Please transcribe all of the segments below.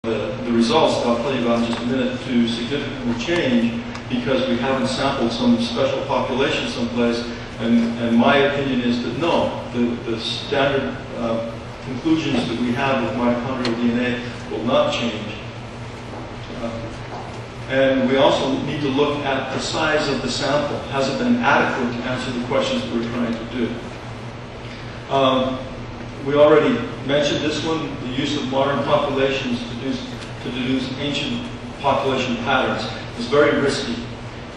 the results that I'll tell you about in just a minute to significantly change because we haven't sampled some special population someplace. And my opinion is that no, the standard conclusions that we have with mitochondrial DNA will not change. And we also need to look at the size of the sample. Has it been adequate to answer the questions that we're trying to do? We already mentioned this one, the use of modern populations to deduce ancient population patterns is very risky.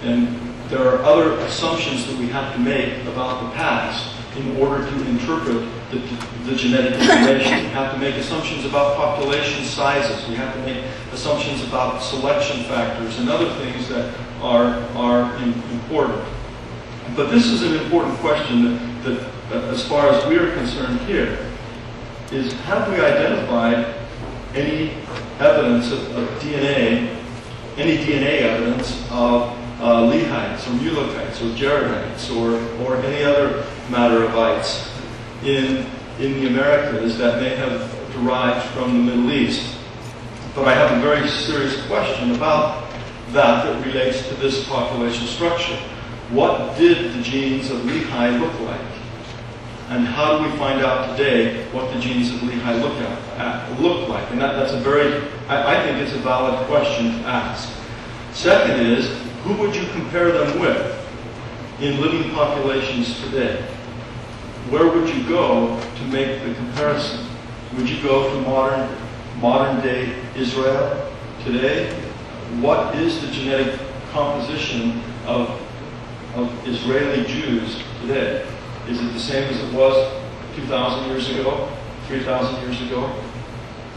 And there are other assumptions that we have to make about the past in order to interpret the genetic information. We have to make assumptions about population sizes. We have to make assumptions about selection factors and other things that are important. But this is an important question that as far as we are concerned here, is have we identified any evidence of DNA, any DNA evidence of Lehites or Mulekites or Jaredites or any other Matarivites in the Americas that may have derived from the Middle East? But I have a very serious question about that relates to this population structure. What did the genes of Lehi look like? And how do we find out today what the genes of Lehi look like? And that's a very, I think it's a valid question to ask. Second is, who would you compare them with in living populations today? Where would you go to make the comparison? Would you go to modern day Israel today? What is the genetic composition of Israeli Jews today? Is it the same as it was 2,000 years ago, 3,000 years ago?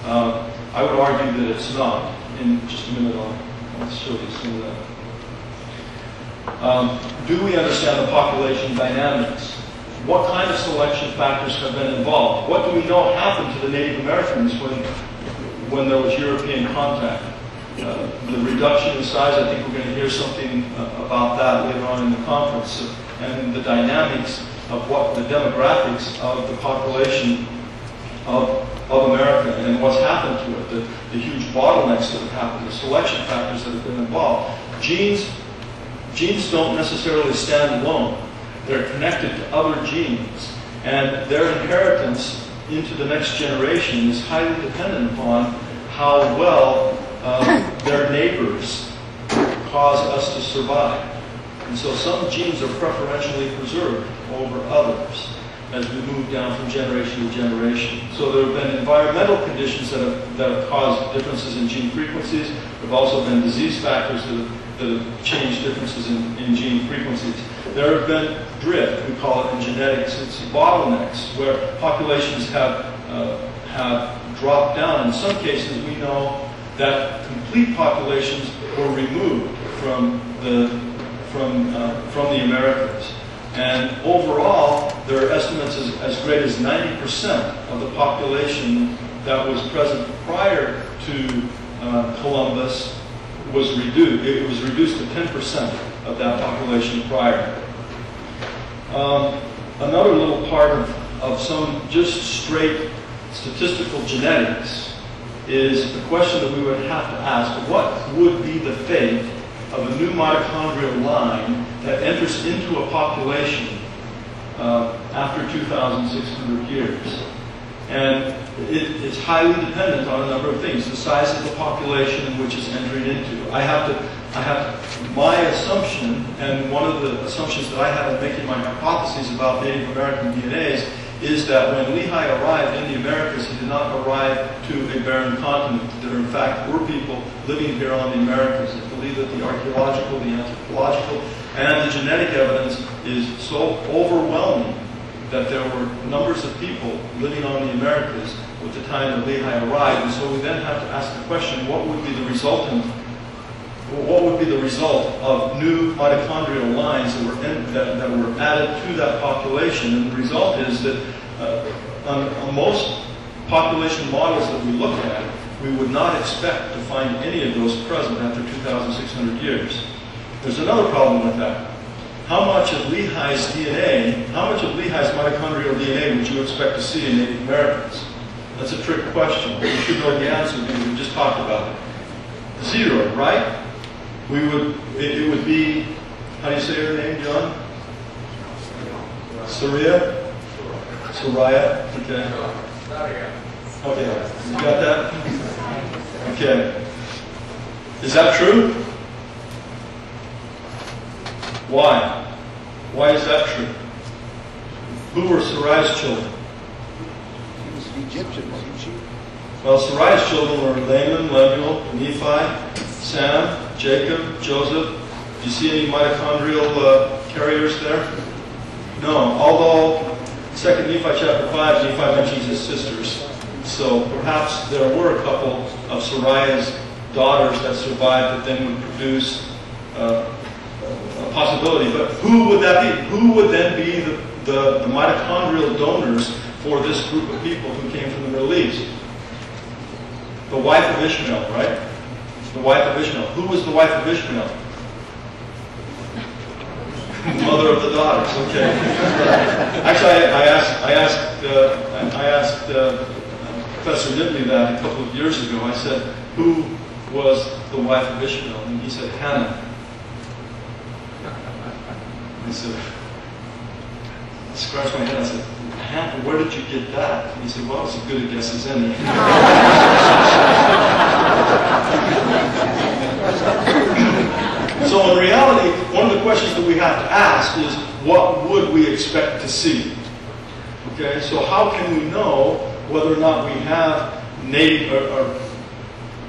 I would argue that it's not. In just a minute, I'll show you some of that. Do we understand the population dynamics? What kind of selection factors have been involved? What do we know happened to the Native Americans when there was European contact? The reduction in size, I think we're going to hear something about that later on in the conference, and the dynamics of what the demographics of the population of America and what's happened to it, the huge bottlenecks that have happened, the selection factors that have been involved. Genes don't necessarily stand alone. They're connected to other genes, and their inheritance into the next generation is highly dependent upon how well their neighbors cause us to survive. And so some genes are preferentially preserved over others as we move down from generation to generation. So there have been environmental conditions that have caused differences in gene frequencies. There have also been disease factors that have changed differences in gene frequencies. There have been drift, we call it in genetics. It's bottlenecks where populations have dropped down. In some cases, we know that complete populations were removed from the Americas. And overall, there are estimates as great as 90% of the population that was present prior to Columbus was reduced. It was reduced to 10% of that population prior. Another little part of some just straight statistical genetics is the question that we would have to ask: what would be the fate of a new mitochondrial line that enters into a population after 2,600 years? And it's highly dependent on a number of things. The size of the population in which it's entering into. My assumption, and one of the assumptions that I have in making my hypotheses about Native American DNAs, is that when Lehi arrived in the Americas, he did not arrive to a barren continent. There, in fact, were people living here on the Americas. I believe that the archaeological, the anthropological, and the genetic evidence is so overwhelming that there were numbers of people living on the Americas at the time that Lehi arrived. And so we then have to ask the question: what would be the result of new mitochondrial lines that were added to that population? And the result is that on most population models that we look at, we would not expect to find any of those present after 2,600 years. There's another problem with that. How much of Lehi's DNA, how much of Lehi's mitochondrial DNA would you expect to see in Native Americans? That's a trick question. You should know the answer because we just talked about it. 0, right? It would be, how do you say her name, John? Saria? Soraya? Okay. Okay, you got that? Okay. Is that true? Why? Why is that true? Who were Sarai's children? Egyptians, isn't she? Well, Sarai's children were Laman, Lemuel, Nephi, Sam, Jacob, Joseph. Do you see any mitochondrial carriers there? No. Although 2 Nephi chapter 5, Nephi mentions his sisters. So perhaps there were a couple of Sarai's daughters that survived that then would produce a possibility. But who would that be? Who would then be the mitochondrial donors for this group of people who came from the Middle East? The wife of Ishmael, right? The wife of Ishmael. Who was the wife of Ishmael? Mother of the daughters. Okay. Actually, I asked Professor Nibley that a couple of years ago. I said, who was the wife of Ishmael? And he said, Hannah. I said, I scratched my head. I said, Hannah, where did you get that? And he said, well, it's as good a guess as any. So in reality, one of the questions that we have to ask is, what would we expect to see? Okay, so how can we know whether or not we have native or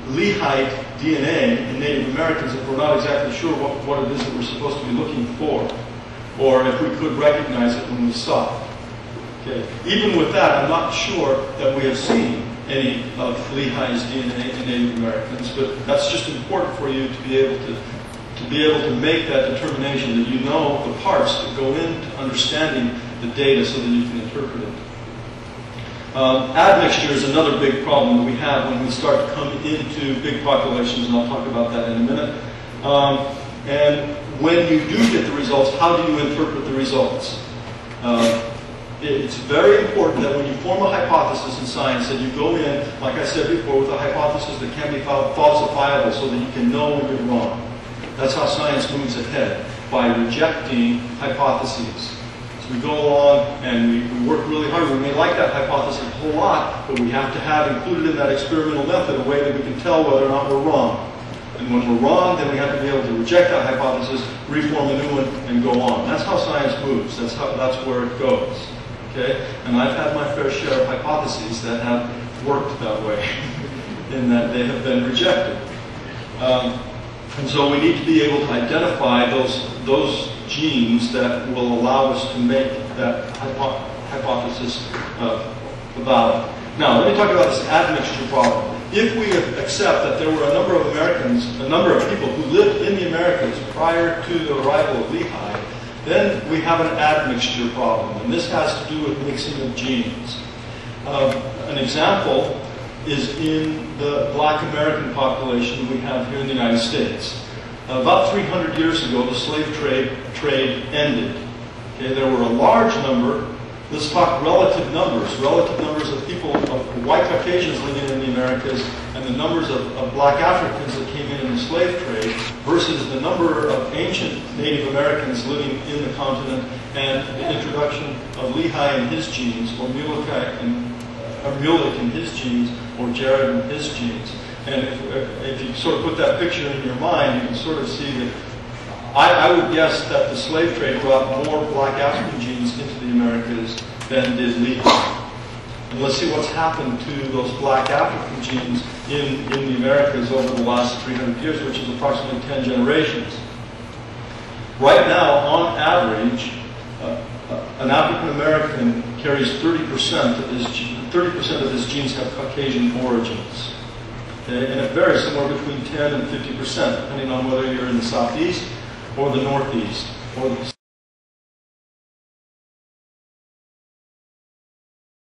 Lehite DNA in Native Americans if we're not exactly sure what it is that we're supposed to be looking for, or if we could recognize it when we saw it? Okay. Even with that, I'm not sure that we have seen any of Lehi's DNA in Native Americans, but that's just important for you to be able to make that determination, that you know the parts that go into understanding the data so that you can interpret it. Admixture is another big problem that we have when we start to come into big populations, and I'll talk about that in a minute. And when you do get the results, how do you interpret the results? It's very important that when you form a hypothesis in science, that you go in, like I said before, with a hypothesis that can be falsifiable so that you can know when you're wrong. That's how science moves ahead, by rejecting hypotheses. So we go along and we work really hard. We may like that hypothesis a whole lot, but we have to have included in that experimental method a way that we can tell whether or not we're wrong. And when we're wrong, then we have to be able to reject that hypothesis, reform a new one, and go on. That's how science moves. That's where it goes. Okay? And I've had my fair share of hypotheses that have worked that way, in that they have been rejected. And so we need to be able to identify those genes that will allow us to make that hypothesis valid. Now, let me talk about this admixture problem. If we accept that there were a number of Americans, a number of people who lived in the Americas prior to the arrival of Lehi, then we have an admixture problem, and this has to do with mixing of genes. An example is in the black American population we have here in the United States. About 300 years ago, the slave trade ended. Okay, there were a large number, let's talk relative numbers of people, of white Caucasians living in the Americas, and the numbers of black Africans that came in the slave trade, versus the number of ancient Native Americans living in the continent, and the introduction of Lehi and his genes, or Mulek and his genes, or Jared and his genes. And if you sort of put that picture in your mind, you can sort of see that I would guess that the slave trade brought more black African genes into the Americas than did Lehi. And let's see what's happened to those black African genes in the Americas over the last 300 years, which is approximately 10 generations. Right now, on average, an African American carries 30% of his genes have Caucasian origins. Okay? And it varies somewhere between 10 and 50%, depending on whether you're in the southeast or the northeast or the